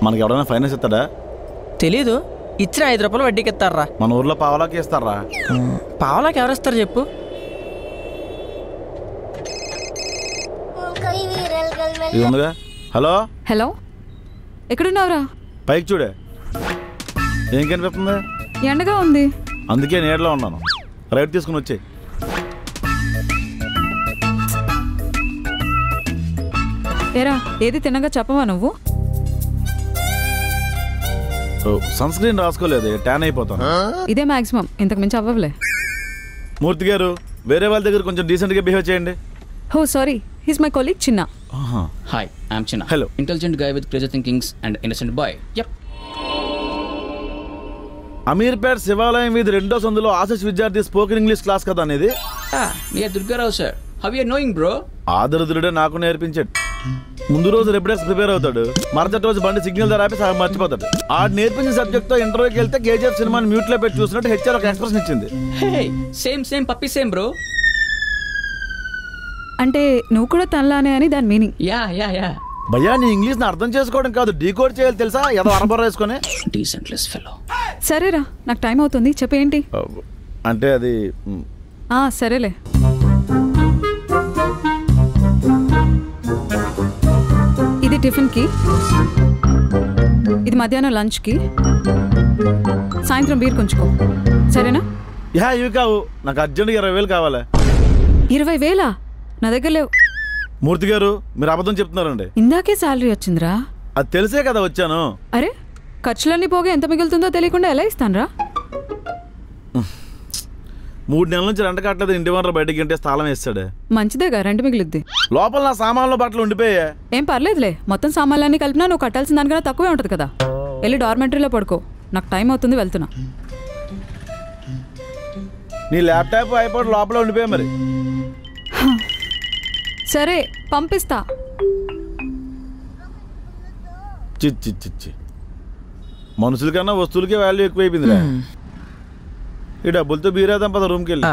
మనకి ఎవరైనా ఫైనాన్స్ ఇస్తాడా? తెలీదు. ఇచ్చిన 5 రూపాయలు వడ్డీకి ఇస్తారా? మన ఊర్లో పావలాకి ఇస్తారా? పావలాకి ఎవరిస్తారు చెప్పు? ఇది ఉందిగా. హలో హలో, ఎక్కడున్నావురా? పైకి చూడే. ఏం కనిపిస్తుంది? ఎండగా ఉంది. అందుకే నీడలో ఉన్నాను. రైట్ తీసుకుని వచ్చే. ఏరా, ఏది తినగా చెప్పవా నువ్వు? సన్ స్క్రీన్ రాసుకోలేదు, ట్యాన్ అయిపోతాను. ఇదే మాక్సిమం, ఇంతకు మించి అవ్వలే. మూర్తి గారు, వేరే వాళ్ళ దగ్గర కొంచెం డీసెంట్ గా బిహేవ్ చేయండి. హో సారీ, హీస్ మై కొలీగ్ చిన్న. హాయ్, ఐఎమ్ చిన్న. Hello. Intelligent guy with crazy thinkings and innocent boy. Yep. Ameerpet శివాలయం వీధి 2వ సందులో ఆశిష్ విద్యార్థి స్పోకెన్ ఇంగ్లీష్ క్లాస్ కదా అనేది. Near Durgarao sir. How are you knowing bro? ఆదరుదుడే నాకు నేర్పించాడు. ముందు రోజు రెప్యుటర్స్ ప్రిపేర్ అవుతాడు, మరుసటి రోజు బండి సిగ్నల్ ధర ఆపి సగం మర్చిపోతాడు. ఆడు నేర్పించిన సబ్జెక్ట్ తో ఇంటర్వ్యూకి వెళ్తే కేజీఎఫ్ సినిమాని మ్యూట్ లో పెట్టి చూసినట్టు హెచ్ఆర్ ఒక ఎక్స్ప్రెషన్ ఇచ్చింది. Hey, same puppy same bro. అంటే నువ్వు కూడా తనలానే అని దాని మీనింగ్. Yeah. భయ్యా, నీ ఇంగ్లీష్ ని అర్థం చేసుకోవడం కాదు, డీకోడ్ చేయాలి తెలుసా? ఏదో అరబర వేసుకొని. Decentless fellow. సరేరా, నాకు టైం అవుతుంది, చెప్పేంటి? అంటే అది సరేలే. ఇది టిఫిన్కి, ఇది మధ్యాహ్నం లంచ్కి, సాయంత్రం బీర్ కొంచుకో, సరేనా? ఇవి కావు, నాకు అర్జెంట్గా 20,000 కావాలి. 20,000? నా దగ్గర లేవు. మూర్తి గారు, మీరు అబద్ధం చెప్తున్నారండి. ఇందాకే శాలరీ వచ్చిందిరా. అది తెలిసే కదా వచ్చాను. అరే, ఖర్చులన్నీ పోగా ఎంత మిగులుతుందో తెలియకుండా ఎలా ఇస్తానురా? 3 నెలల నుంచి రెంట కట్టలేదు, ఇంటి వనరు బయటకి ఇంటే స్థలం వేస్తాడు. మంచిదేగా, రెంట్ మిగిలిద్ది. లోపల నా సామాన్లు బట్టలు ఉండిపోయా. ఏం పర్లేదులే, మొత్తం సామాన్లన్నీ కలిపినా నువ్వు కట్టాల్సిన దానికన్నా తక్కువే ఉంటుంది కదా. వెళ్ళి డార్మెంటరీలో పడుకో, నాకు టైం అవుతుంది, వెళ్తున్నా. నీ ల్యాప్టాప్ ఐపాడ్ లోపల ఉండిపోయా మరి. సరే, పంపిస్తా. చిచ్చి మనుషుల కన్నా వస్తువులకే వాల్యూ ఎక్కువైపోయిందిరా. ఈ డబ్బులతో బీరేద్దాం పద రూమ్కి వెళ్ళి.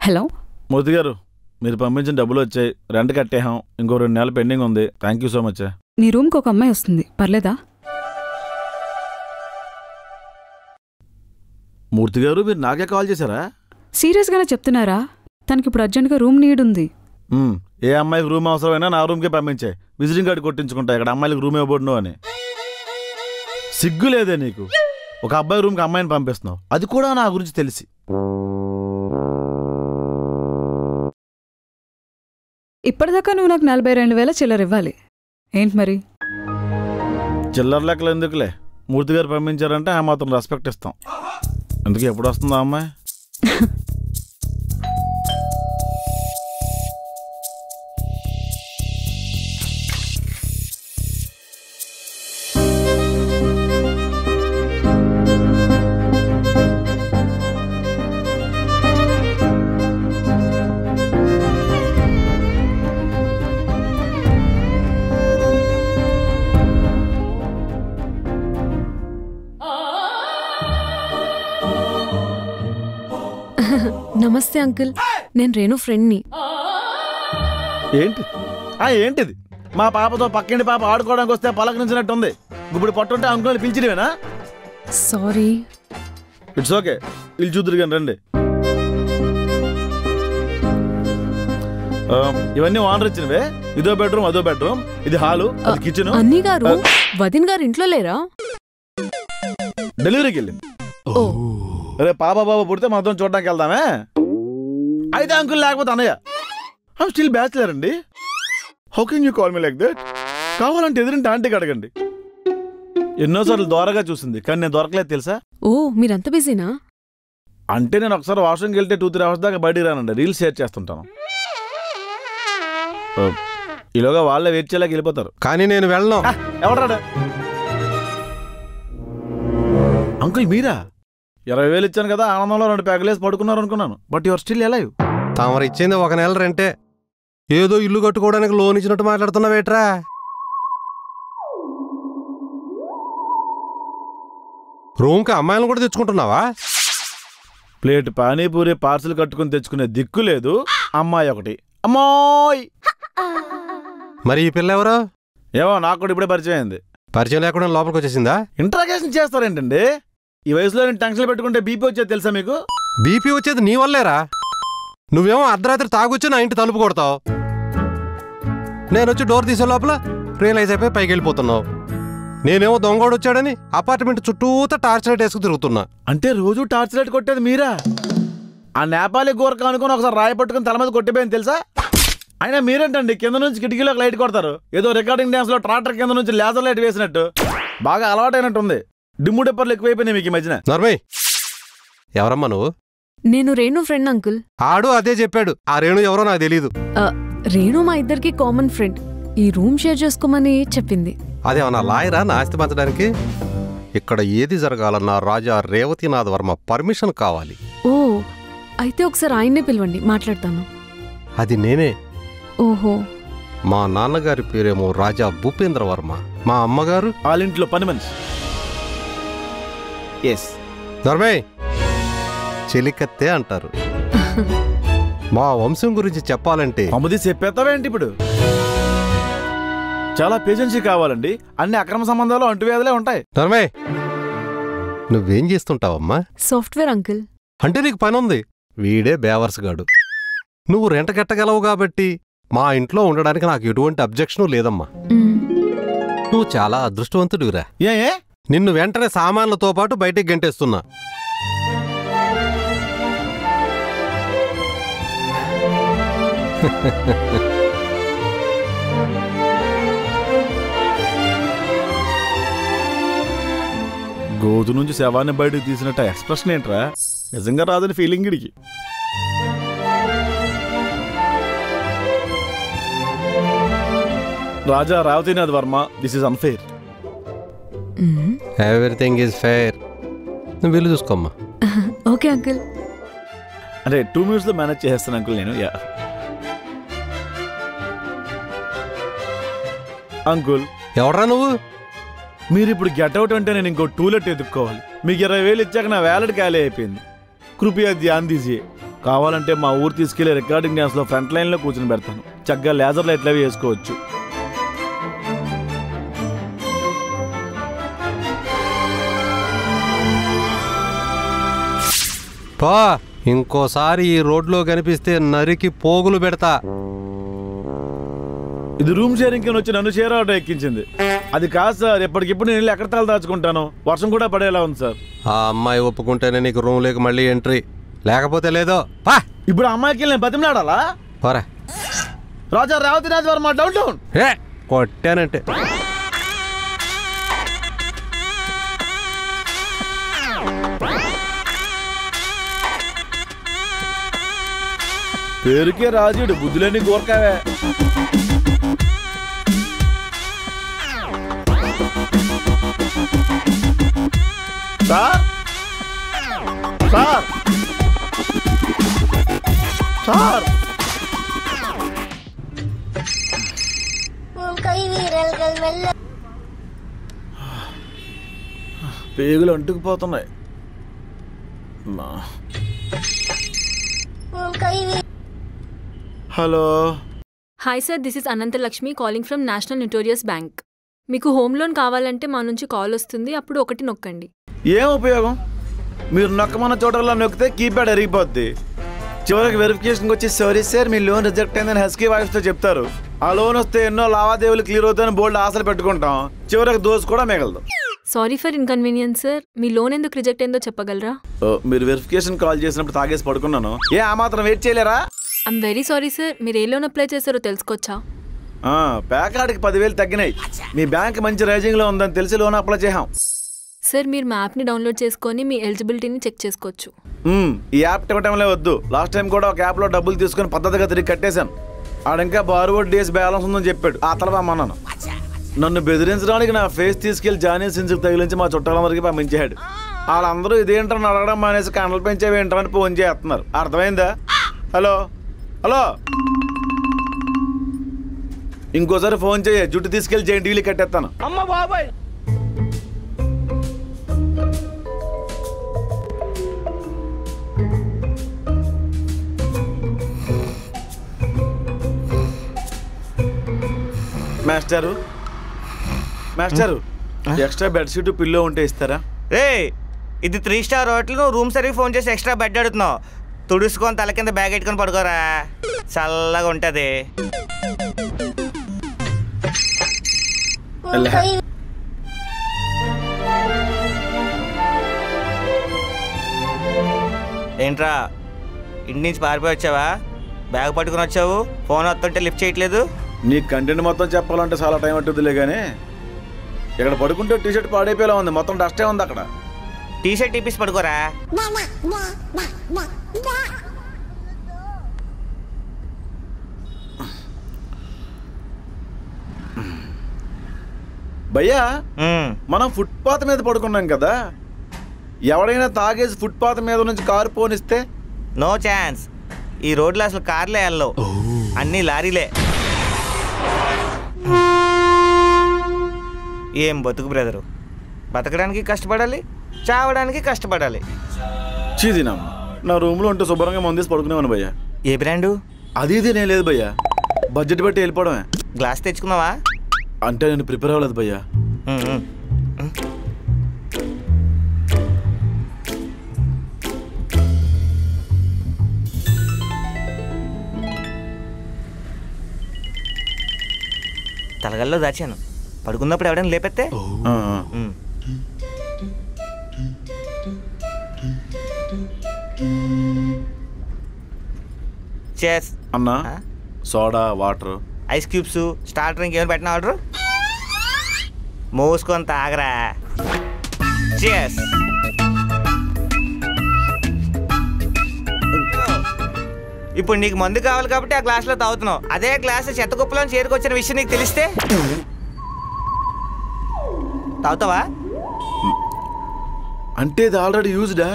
హలో మూర్తి గారు, మీరు పంపించిన డబ్బులు వచ్చాయి, రెంట్ కట్టేహాం, ఇంకో 2 నెలలు పెండింగ్ ఉంది. Thank you so much. నీ రూమ్కి ఒక అమ్మాయి వస్తుంది, పర్లేదా? మూర్తి గారు, మీరు నాకే కాల్ చేశారా? సీరియస్గానే చెప్తున్నారా? తనకి ఇప్పుడు అర్జెంట్గా రూమ్ నీడ్ ఉంది. ఏ అమ్మాయికి రూమ్ అవసరమైనా నా రూమ్కే పంపించాయి. విజిటింగ్ కార్డు కొట్టించుకుంటా, ఇక్కడ అమ్మాయిలకు రూమ్ ఇవ్వబడును అని. సిగ్గు లేదే నీకు? ఒక అబ్బాయి రూమ్కి అమ్మాయిని పంపిస్తున్నావు, అది కూడా నా గురించి తెలిసి. ఇప్పటిదాకా నువ్వు నాకు 42,000 చిల్లర ఇవ్వాలి. ఏంటి మరి? చిల్లర లెక్కలు ఎందుకులే, మూర్తి గారు పంపించారంటే ఆ మాత్రం రెస్పెక్ట్ ఇస్తాం. అందుకే ఎప్పుడు వస్తుందా అమ్మాయి? నమస్తే అంకుల్, నేను రేణు ఫ్రెండ్ని. ఏంటిది? మా పాపతో పక్కింటి పాప ఆడుకోవడానికి వస్తే పలకరించినట్టుంది. ఇప్పుడు పట్టుంటే అంకుల్ని పిలిచినవేనా? సారీ. ఇట్స్ ఓకే, వీళ్ళు చూద్దరు కానీ రండి. ఇవన్నీ ఓనర్ ఇచ్చినవే. ఇదో బెడ్రూమ్, అదో బెడ్రూమ్, ఇది హాలు, అది కిచెన్. అన్నీ గారు, వదిన్ గారు ఇంట్లో లేరా? డెలివరీకి వెళ్ళింది. రేపు పాప బాబా పుడితే మనతో చూడడానికి వెళ్దామే. అయితే అంకుల్ లేకపోతే అన్నయ్య. ఐమ్ స్టిల్ బ్యాచిలర్ అండి. How can you call me like that? కావాలంటే ఎదురింటి ఆంటీకి అడగండి. ఎన్నోసార్లు దూరగా చూసింది, కానీ నేను దొరకలేదు తెలుసా? ఓ, మీరంత బిజీనా? అంటే నేను ఒకసారి వాష్రూమ్కి వెళ్తే 2-3 అవర్స్ దాకా బయటికి రానండి, రీల్స్ షేర్ చేస్తుంటాను. ఈలోగా వాళ్ళే వెయిట్ చేయలేక వెళ్ళిపోతారు. కానీ నేను వెళ్ళను. ఎవరాడు? అంకుల్ మీరా? 20,000 ఇచ్చాను కదా, ఆనందంలో 2 ప్యాకులేసి పడుకున్నారు అనుకున్నాను. But your still alive. తమరు ఇచ్చింది 1 నెల రెంటే. ఏదో ఇల్లు కట్టుకోవడానికి లోన్ ఇచ్చినట్టు మాట్లాడుతున్నావేట్రా? రూమ్కి అమ్మాయిలను కూడా తెచ్చుకుంటున్నావా? ప్లేట్ పానీపూరి పార్సల్ కట్టుకుని తెచ్చుకునే దిక్కు లేదు. అమ్మాయి ఒకటి. అమ్మాయి మరి ఈ పిల్ల ఎవరో? ఏమో నాకు కూడా ఇప్పుడే పరిచయం అయింది. పరిచయం లేకుండా లోపలికి వచ్చేసిందా? ఇంట్రాగేషన్ చేస్తారేంటండి? ఈ వయసులో నేను టెన్షన్ పెట్టుకుంటే బీపీ వచ్చేది తెలుసా మీకు? బీపీ వచ్చేది నీ వల్లేరా. నువ్వేమో అర్ధరాత్రి తాగొచ్చి నా ఇంటి తలుపు కొడతావు. నేను వచ్చి డోర్ తీసే లోపల రియలైజ్ అయిపోయి పైకి వెళ్ళిపోతున్నావు. నేనేమో దొంగోడు వచ్చాడని అపార్ట్మెంట్ చుట్టూతా టార్చ్ లైట్ వేసుకు తిరుగుతున్నా. అంటే రోజు టార్చ్ లైట్ కొట్టేది మీరా? ఆ నేపాలీ గోరక అనుకుని ఒకసారి రాయి పట్టుకుని తల మీద కొట్టిపోయింది తెలుసా? అయినా మీరేంటండి కింద నుంచి కిటికీలోకి లైట్ కొడతారు? ఏదో రికార్డింగ్ డ్యాన్స్ లో ట్రాక్టర్ కింద నుంచి లేజర్ లైట్ వేసినట్టు. బాగా అలవాటైనట్టుంది. డిమ్ము డిప్పర్లు ఎక్కువైపోయినాయి మీకు ఈ మధ్యన. నర్మయ్, ఎవరమ్మా నువ్వు? నేను రేణు ఫ్రెండ్ అంకుల్. ఆడు అదే చెప్పాడు. ఆ రేణు ఎవరో నాకు తెలీదు. రేణు మా ఇద్దరికి కామన్ ఫ్రెండ్. ఈ రూమ్ షేర్ చేసుకోమని చెప్పింది. అదేమన్నా లాయరా నా ఆస్తి పంచడానికి? ఇక్కడ ఏది జరగాలన్నా రాజా రేవతినాథ్ వర్మ పర్మిషన్ కావాలి. ఓ, అయితే ఒకసారి ఆయన్నే పిలవండి, మాట్లాడతాను. అది నేనే. ఓహో. మా నాన్నగారి పేరేమో రాజా భూపేంద్ర వర్మ. మా అమ్మగారు వాళ్ళింట్లో పని మనిషి. ఎస్ ధర్మయ్, చెలికత్తే అంటారు. మా వంశం గురించి చెప్పాలంటే అమ్మది చెప్పేస్తావేంటి ఇప్పుడు? చాలా పేషెన్సీ కావాలండి. అన్ని అక్రమ సంబంధాలు అంటువ్యాధులే ఉంటాయి. ధర్మయ్, నువ్వేం చేస్తుంటావమ్మా? Software uncle. అంటే నీకు పని ఉంది. వీడే బేవర్స్గాడు. నువ్వు రెంట కట్టగలవు కాబట్టి మా ఇంట్లో ఉండడానికి నాకు ఎటువంటి అబ్జెక్షను లేదమ్మా. నువ్వు చాలా అదృష్టవంతుడివిరా. ఏ నిన్ను వెంటనే సామాన్లతో పాటు బయటికి గంటేస్తున్నా. గోధు నుంచి శవాన్ని బయటకు తీసినట్టు ఎక్స్ప్రెషన్ ఏంట్రా? నిజంగా రాదని ఫీలింగ్ ఇడికి. Raja Revathinath Varma, this is unfair. Everything is fair. నువ్వు వెళ్ళి చూసుకోమ్మా. Okay uncle. అంటే 2 minutes లో మేనేజ్ చేసేస్తాను అంకుల్ నేను. Yeah uncle. ఎవడ్రా నువ్వు? మీరు ఇప్పుడు గెట్అవుట్ అంటే నేను ఇంకో టూలెట్ ఎదుక్కోవాలి. మీకు 20,000 ఇచ్చాక నా వ్యాలెట్ ఖాళీ అయిపోయింది. కృపయా ధ్యాన్ దీజియే. కావాలంటే మా ఊరు తీసుకెళ్లి రికార్డింగ్ డ్యాన్స్ లో ఫ్రంట్ లైన్ లో కూర్చొని పెడతాను. చక్కగా లేజర్ లైట్లు అవి వేసుకోవచ్చు. పా, ఇంకోసారి ఈ రోడ్లో కనిపిస్తే నరికి పోగులు పెడతా. ఇది రూమ్ షేరింగ్ వచ్చి నన్ను షేర్ ఆటో ఎక్కించింది. అది కాదు సార్. ఎప్పటికిప్పుడు నేను ఎక్కడ తల దాచుకుంటాను. వర్షం కూడా పడేలా ఉంది సార్. ఆ అమ్మాయి ఒప్పుకుంటేనే నీకు రూమ్లోకి మళ్ళీ ఎంట్రీ, లేకపోతే లేదో. పా, ఇప్పుడు అమ్మాయికి నేను బతిమలాడాలా? పోరా. Raja Revathinath Varma down down. ఏ కొట్టానంటే పేరుకే రాజుడు, బుద్ధులేని గోర్కావే. సార్ సార్ సార్, పేగులు అంటుకుపోతున్నాయి. Hello. Hi sir, this is Ananthalakshmi calling from national notorious bank. మీకు హోమ్ లోన్ కావాలంటే మా నుంచి కాల్ వస్తుంది, అప్పుడు 1 నొక్కండి. ఏం ఉపయోగం? మీరు నొక్కమన్న చోటల్లో నొక్కితే కీప్యాడ్ ఎరిగిపోద్ది. చివరికి వెరిఫికేషన్కి వచ్చి సారీ సార్ మీ లోన్ రిజెక్ట్ అయిందని హస్కీ వాయిస్తో చెప్తారు. ఆ లోన్ వస్తే ఎన్నో లావాదేవీలు క్లియర్ అవుతాయని బోల్డ్ ఆశలు పెట్టుకుంటాం. చివరికి దోసు కూడా మిగలదు. Sorry for inconvenience sir. Me loan ఎందుకు రిజెక్ట్ అయిందో చెప్పగలరా? మీరు వెరిఫికేషన్ కాల్ చేసినప్పుడు తాగేసి పడుకున్నాను. ఏ ఆ మాత్రం వెయిట్ చేయలేరా? I'm very sorry sir. మీరు ఏ లోన్ అప్లై చేశారో తెలుసుకోవచ్చా? ప్యాకార్డ్కి 10,000 తగ్గినాయి. మీ బ్యాంక్ మంచి రైజింగ్లో ఉందని తెలిసి లోన్ అప్లై చేసాం. సార్ మీరు మా యాప్ని డౌన్లోడ్ చేసుకొని మీ ఎలిజిబిలిటీని చెక్ చేసుకోవచ్చు. ఈ యాప్ ఇవ్వటంలే వద్దు. లాస్ట్ టైం కూడా ఒక యాప్లో డబ్బులు తీసుకుని పద్ధతిగా తిరిగి కట్టేశాను. ఆడింకా బార్వర్డ్ డేస్ బ్యాలెన్స్ ఉందని చెప్పాడు. ఆ తర్వాత అమ్మన్నాను. నన్ను బెదిరించడానికి నా ఫేస్ తీసుకెళ్లి జానీ సిన్స్కి తగిలించి మా చుట్టాలందరికీ పంపించాడు. వాళ్ళందరూ ఇదేంటని అడగడం మానేసి కండలు పెంచేవేంటని ఫోన్ చేస్తున్నారు. అర్థమైందా? హలో హలో, ఇంకోసారి ఫోన్ చేయ, జుట్టు తీసుకెళ్లి జైంట్ వీలు కట్టేస్తాను. అమ్మ బాబాయ్. మాస్టారు ఎక్స్ట్రా బెడ్షీట్ పిల్లో ఉంటే ఇస్తారా? రే ఇది 3 స్టార్ హోటల్, నువ్వు రూమ్ సర్వీస్ ఫోన్ చేసి ఎక్స్ట్రా బెడ్ అడుగుతున్నావు. తుడుచుకొని తల కింద బ్యాగ్ పెట్టుకొని పడుకోరా, చల్లగా ఉంటుంది. ఏంట్రా ఇంటి నుంచి పారిపోయి వచ్చావా? బ్యాగ్ పట్టుకుని వచ్చావు, ఫోన్ వస్తుంటే లిఫ్ట్ చేయట్లేదు. నీ కంటెంట్ మొత్తం చెప్పాలంటే చాలా టైం పట్టుద్దిలే కానీ ఇక్కడ పడుకుంటే టీషర్ట్ పాడైపోయేలా ఉంది, మొత్తం డస్టే ఉంది అక్కడ. టీషర్ట్ ఇప్పిసి పడుకోరా. భయ్యా మనం ఫుట్పాత్ మీద పడుకున్నాం కదా, ఎవడైనా తాగేసి ఫుట్పాత్ మీద నుంచి కారు పోనిస్తే? No chance. ఈ రోడ్లో అసలు కార్లే వెళ్ళవు, అన్నీ లారీలే. ఏం బతుకు బ్రదరు, బతకడానికి కష్టపడాలి, చావడానికి కష్టపడాలి. చీదినా నా రూమ్లో ఉంటే శుభ్రంగా మందేసి పడుకునేవాను భయ్యా. ఏ బ్రాండు? అది ఇది నేను లేదు భయ్యా, బడ్జెట్ బట్టి వెళ్ళిపోవడమే. గ్లాస్ తెచ్చుకున్నావా? అంటే నేను ప్రిపేర్ అవ్వలేదు భయ్యా. తలగల్లో దాచాను, పడుకున్నప్పుడు ఎవడైనా లేపెత్తే. చేస్ అన్నా, soda water ice cubes star drink ఏమైనా పెట్టిన ఆర్డర్? మోసుకొని తాగరా. చేస్. ఇప్పుడు నీకు మందు కావాలి కాబట్టి ఆ గ్లాస్లో తాగుతున్నావు. అదే గ్లాస్ చెత్త కుప్పలో చేరుకొచ్చిన విషయం నీకు తెలిస్తే తాగుతావా? అంటే ఇది ఆల్రెడీ యూజ్డా?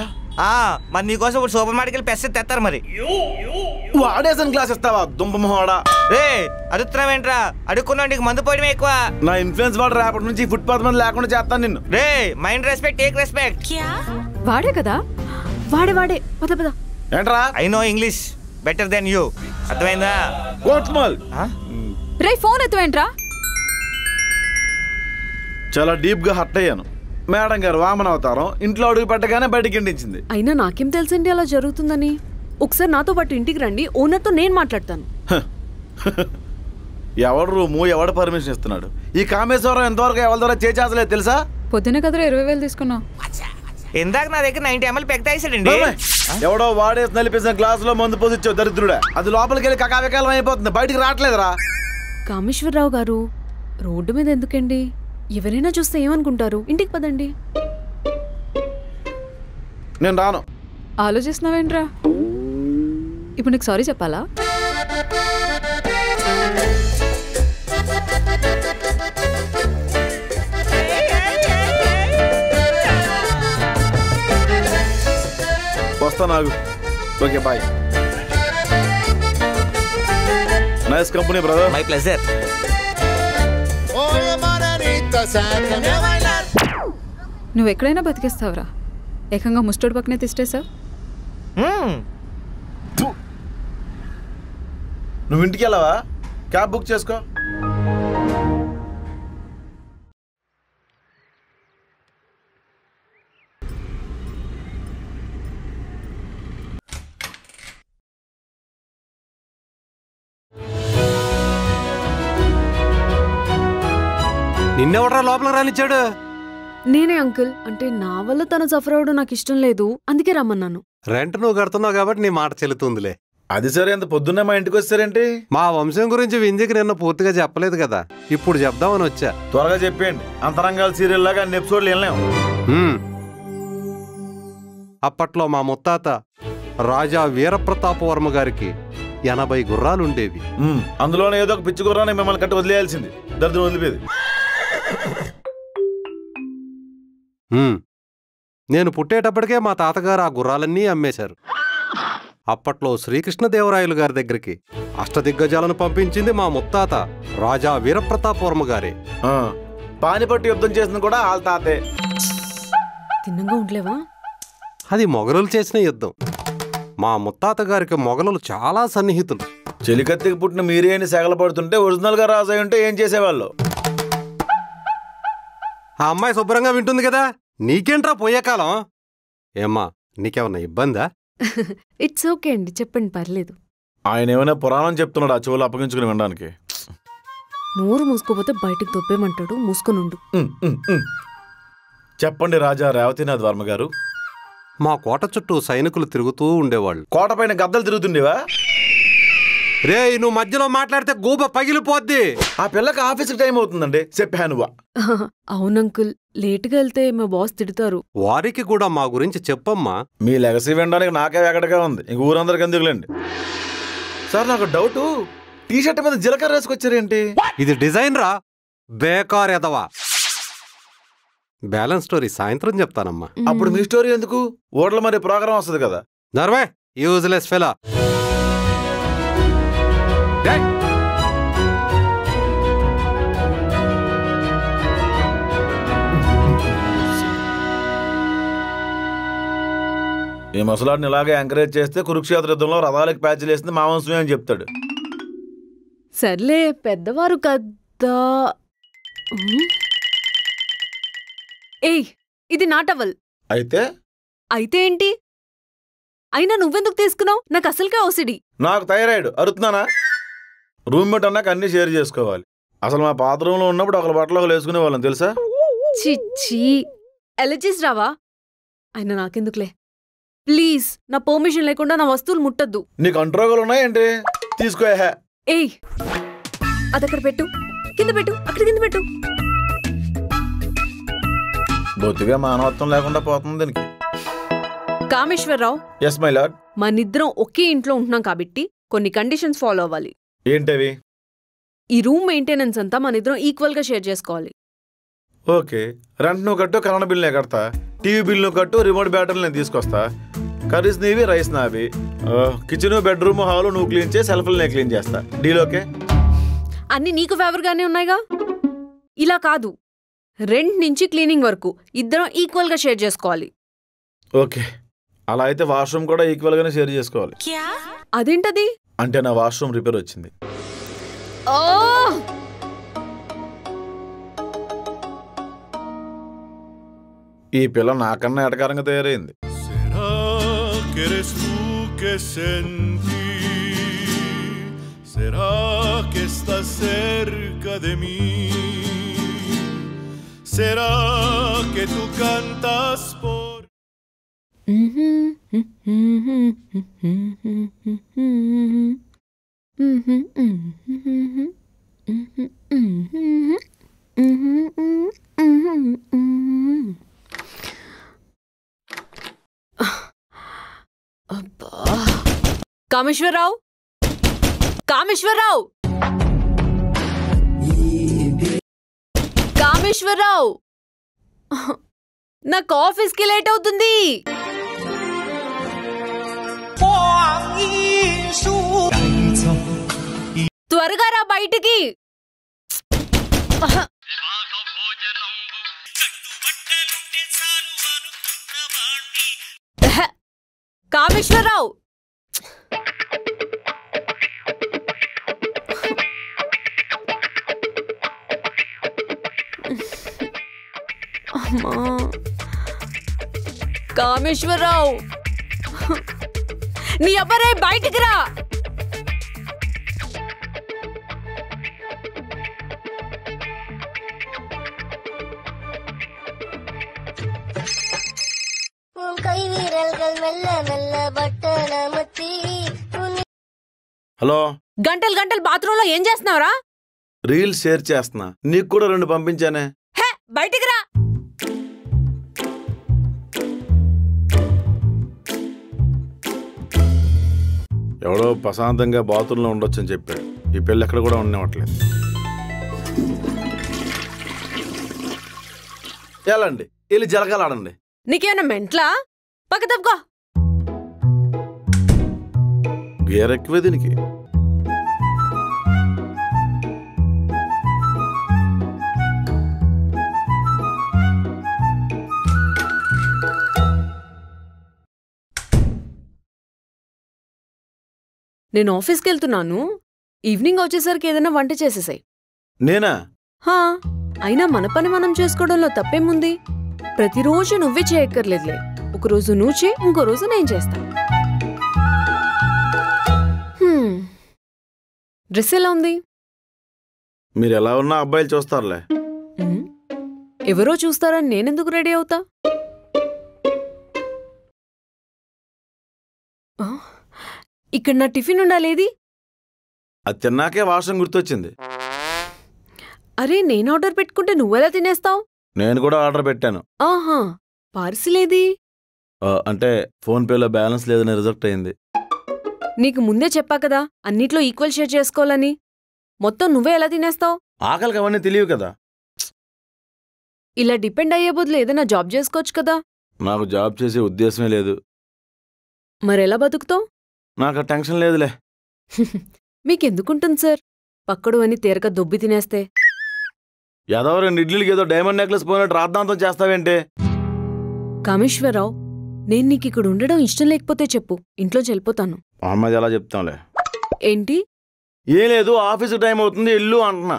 మరి నీకోసం ఇప్పుడు సూపర్ మార్కెట్కి వెళ్ళి పెస్ట్ తెస్తారు. మరి వాడేసిన గ్లాస్ ఇస్తావా దుంపమోడా? రే అడుగుతున్నావేంట్రా? అడుక్కున్నా నీకు మందు పోయడమే ఎక్కువ. నా ఇన్ఫ్లుయెన్స్ వాడు రేపటి నుంచి ఫుట్పాత్ మీద లేకుండా చేస్తాను నిన్ను. రే మైండ్ రెస్పెక్ట్, టేక్ రెస్పెక్ట్. వాడే కదా, వాడే పద పద. ఏంట్రా? I no English better than you, అర్థమైందా? కోట్మల్ రే ఫోన్ ఎత్తువేంట్రా? చాలా డీప్ గా హర్ట్ అయ్యాను. మేడం గారు వామన అవతారం ఇంట్లో అడుగు పెట్టగానే బయటికి ఇంటించింది. అయినా నాకేం తెలుసండి అలా జరుగుతుందని. ఒకసారి నాతో పాటు ఇంటికి రండి, ఓనర్తో నేను మాట్లాడతాను. ఎవడు రూము ఎవడు పర్మిషన్ ఇస్తున్నాడు? ఈ కామేశ్వరం ఎంతవరకు ఎవరి ద్వారా చేసేసలేదు తెలుసా? పొద్దునే కదరా 20,000 తీసుకున్నావు. ఇందాక నా దగ్గర 90 ml పెక్ తాగేసాడండి. ఎవడో వాడేసి నలిపేసిన గ్లాస్ లో మందు పోసిచ్చావు దరిద్రుడా. అది లోపలికి వెళ్ళి కకావికాలం అయిపోతుంది, బయటికి రావట్లేదురా. కామేశ్వరరావు గారు, రోడ్డు మీద ఎందుకండి? ఎవరైనా చూస్తే ఏమనుకుంటారు? ఇంటికి పదండి. నేను రాను. ఆలోచిస్తున్నావేంట్రా? ఇప్పుడు నీకు సారీ చెప్పాలా? వస్తా Nagu. Okay bye. Nice company brother. My pleasure. నువ్వు ఎక్కడైనా బతికేస్తావురా, ఏకంగా ముస్టోడ్ పక్కనే తిష్టేసావు. నువ్వు ఇంటికి వెళ్ళావా? క్యాబ్ బుక్ చేసుకో. నిన్నెవడరా లోపలికి రానిచ్చాడు? నేనే అంకుల్. అంటే నా వల్ల తను సఫర్ అవడం నాకు ఇష్టం లేదు, అందుకే రమ్మన్నాను. రెంట్ నువ్వు కడుతున్నావు కాబట్టి నీ మాట చెల్లుతుందిలే. అది సరే, ఎంత పొద్దున్నే మా ఇంటికి వచ్చారేంటి? మా వంశం గురించి వింధ్యకి నిన్న పూర్తిగా చెప్పలేదు కదా, ఇప్పుడు చెప్దామని వచ్చా. త్వరగా చెప్పేయండి. అంతరంగాల సీరియల్ లాగా అన్ని ఎపిసోడ్లు వెళ్ళలేము. అప్పట్లో మా ముత్తాత రాజా వీరప్రతాపవర్మ గారికి 80 గుర్రాలుండేవి. అందులోనే ఏదో ఒక పిచ్చి గుర్రాన్ని మిమ్మల్ని కట్టి వదిలేయాల్సింది, దరిద్రం వదిలిపోయేది. నేను పుట్టేటప్పటికే మా తాతగారు ఆ గుర్రాలన్నీ అమ్మేశారు. అప్పట్లో శ్రీకృష్ణదేవరాయలు గారి దగ్గరికి అష్టదిగ్గజాలను పంపించింది మా ముత్తాత రాజా వీరప్రతాపవర్మ గారే. పానిపట్టు యుద్ధం చేసింది కూడా వాళ్ళ తాతే. తిన్నంగా ఉండలేవా? అది మొఘలులు చేసిన యుద్ధం. మా ముత్తాత గారికి మొఘలులు చాలా సన్నిహితులు. చెలికత్తికి పుట్టిన మీరే అని సెగలపడుతుంటే ఒరిజినల్గా రాజు అయి ఉంటే ఏం చేసేవాళ్ళు? ఆ అమ్మాయి శుభ్రంగా వింటుంది కదా, నీకేంట్రా పోయే కాలం? ఏమ్మా, నీకేమన్నా ఇబ్బందా? ఇట్స్ ఓకే అండి, చెప్పండి, పర్లేదు. ఆయన ఏమైనా పురాణం చెప్తున్నాడు ఆ చెవులు అప్పగించుకుని వినడానికి? నోరు మూసుకోపోతే బయటికి తొప్పేమంటాడు, మూసుకునుండు. చెప్పండి రాజా రేవతినాథ్ వర్మ గారు. మా కోట చుట్టూ సైనికులు తిరుగుతూ ఉండేవాళ్ళు. కోట పైన గద్దలు తిరుగుతుండేవా? రే, నువ్వు మధ్యలో మాట్లాడితే గూబ పగిలిపోద్ది. ఆ పిల్లకి ఆఫీస్కి టైం అవుతుందండి, చెప్పానువా? అవునంకుల్, లేటుగా వెళ్తే మా బాస్ తిడతారు. వారికి కూడా మా గురించి చెప్పమ్మా. మీ లెగసీ వినడానికి నాకే ఎక్కడిగా ఉంది, ఇంక ఊరందరికి ఎందుకులేండి. సార్ నాకు డౌట్, టీషర్ట్ మీద జీలకర్ర వేసుకొచ్చారేంటి? ఇది డిజైన్ రా, బేకార్ ఎదవా. బ్యాలెన్స్ స్టోరీ సాయంత్రం చెప్తానమ్మా. అప్పుడు మీ స్టోరీ ఎందుకు? ఓట్ల మరి ప్రోగ్రామ్ వస్తుంది కదా. నర్వే, యూజ్లెస్ ఫెలా. ఈ ముసలాడిని ఇలాగే ఎంకరేజ్ చేస్తే కురుక్షేత్ర యుద్ధంలో రథాలకు ప్యాచ్లు వేసింది మా వంశమే అని చెప్తాడు. సర్లే, పెద్దవారు కదా. ఏయ్, ఇది నా టవల్. అయితే అయితే ఏంటి? అయినా నువ్వెందుకు తీసుకున్నావు? నాకు అసలుకే ఓసిడి. నాకు థైరాయిడ్, అరుతున్నానా? రూమ్మేట్ అన్నాక అన్ని షేర్ చేసుకోవాలి. అసలు మా పాత రూమ్లో ఉన్నప్పుడు ఒకళ్ళ బట్టలు ఒకళ్ళు వేసుకునే వాళ్ళం తెలుసా? చిచ్చి, ఎలర్జీస్ రావా? అయినా నాకెందుకులే, ప్లీజ్ నా పర్మిషన్ లేకుండా నా వస్తువులు ముట్టద్దు. నీకు కంట్రోల్ ఉన్నాయండి, తీసుకో. ఏయ్, అదక్కడ పెట్టు, కింద పెట్టు, అక్కడ కింద పెట్టు. బొత్తిగా మానవత్వం లేకుండా పోతుంది దీనికి. కామేశ్వరరావు. Yes my lord. మనిద్దరం ఒకే ఇంట్లో ఉంటున్నాం కాబట్టి కొన్ని కండిషన్స్ ఫాలో అవ్వాలి. ఏంటవి? ఈ రూమ్ మెయింటెనెన్స్ అంతా మనిద్దరం ఈక్వల్ గా షేర్ చేసుకోవాలి. ఓకే, రెంట్ నువ్వు కట్టు, కరెంట్ బిల్ నేను కడతా, టీవీ బిల్ నువ్వు కట్టు, రిమోట్ బ్యాటరీలు నేను తీసుకొస్తా, కర్రీస్ నీవి, రైస్ నావి, కిచెన్, బెడ్రూమ్, హాల్ నువ్వు క్లీన్ చేసి సెల్ఫ్లు నేను క్లీన్ చేస్తా. Deal okay? అన్ని నీకు ఫేవర్ గానే ఉన్నాయిగా. ఇలా కాదు, రెంట్ నుంచి క్లీనింగ్ వరకు ఇద్దరం ఈక్వల్ గా షేర్ చేసుకోవాలి. ఓకే, అలా అయితే వాష్రూమ్ కూడా ఈక్వల్ గానే షేర్ చేసుకోవాలి. అదేంటది? అంటే నా వాష్రూమ్ రిపేర్ వచ్చింది. ఈ పిల్ల నాకన్నా ఎటకారంగా తయారైంది. కామేశ్వరరావు, కామేశ్వరరావు, కామేశ్వరరావు, నాకు ఆఫీస్కి లేట్ అవుతుంది. త్వరగా రా బయటికి. కామేశ్వరరావు, అమ్మా, కామేశ్వరరావు, నీ అబ్బరే బయటికి రా. హలో, గంటలు గంటలు బాత్రూంలో ఏం చేస్తున్నావురా? రీల్ షేర్ చేస్తున్నా, నీకు కూడా 2 పంపించానే. హే, బయటికి రా. ఎవడో ప్రశాంతంగా బాత్రూంలో ఉండొచ్చని చెప్పాడు, ఈ పెళ్ళి ఎక్కడ కూడా ఉండవట్లేదు. వెళ్ళండి, వెళ్ళి జలకాలాడండి. నీకేమన్నా మెంట్లా? పక్క తప్పుకో. గేర్ ఎక్కువే దీనికి. నేను ఆఫీస్కి వెళ్తున్నాను, ఈవినింగ్ వచ్చేసరికి ఏదైనా వంట చేసేసాయి. నేనా? హా, అయినా మన పని మనం చేసుకోవడంలో తప్పేముంది? ప్రతిరోజు నువ్వే చేయక్కర్లేదులే. ఒకరోజు నువ్వు చేయి, ఇంకో రోజు నేను చేస్తా. డ్రెస్ ఎలా ఉంది? మీరు ఎలా ఉన్నా అబ్బాయిలు చూస్తారులే. ఎవరో చూస్తారని నేనెందుకు రెడీ అవుతా? ఇక్కడ నా టిఫిన్ ఉండాలేది? అది తిన్నాకే వాష్రూమ్ గుర్తొచ్చింది. అరే, నేను ఆర్డర్ పెట్టుకుంటే నువ్వెలా తినేస్తావు? నేను కూడా ఆర్డర్ పెట్టాను. ఆహా, పార్సిల్ ఏది? అంటే ఫోన్పేలో బ్యాలెన్స్ లేదని రిజెక్ట్ అయింది. నీకు ముందే చెప్పా కదా అన్నిట్లో ఈక్వల్ షేర్ చేసుకోవాలని. మొత్తం నువ్వే ఎలా తినేస్తావు? ఆకలికి అవన్నీ తెలియవు కదా. ఇలా డిపెండ్ అయ్యే బదులు ఏదైనా జాబ్ చేసుకోవచ్చు కదా. నాకు జాబ్ చేసే ఉద్దేశమే లేదు. మరెలా బతుకుతావు? నాకు టెన్షన్ లేదులే. మీకెందుకుంటుంది సార్ పక్కడు అని తేరక దొబ్బి తినేస్తే? ఏదో 2 ఇడ్లీలకి ఏదో డైమండ్ నెక్లెస్ పోయినట్టు రాద్దాంతం చేస్తావేంటి? కామేశ్వరరావు, నేను నీకు ఇక్కడ ఉండడం ఇష్టం లేకపోతే చెప్పు, ఇంట్లోంచి వెళ్ళిపోతాను. అమ్మాయి ఎలా చెప్తాంలే. ఏంటి? ఏం లేదు, ఆఫీసు టైం అవుతుంది, ఇల్లు అంటున్నా.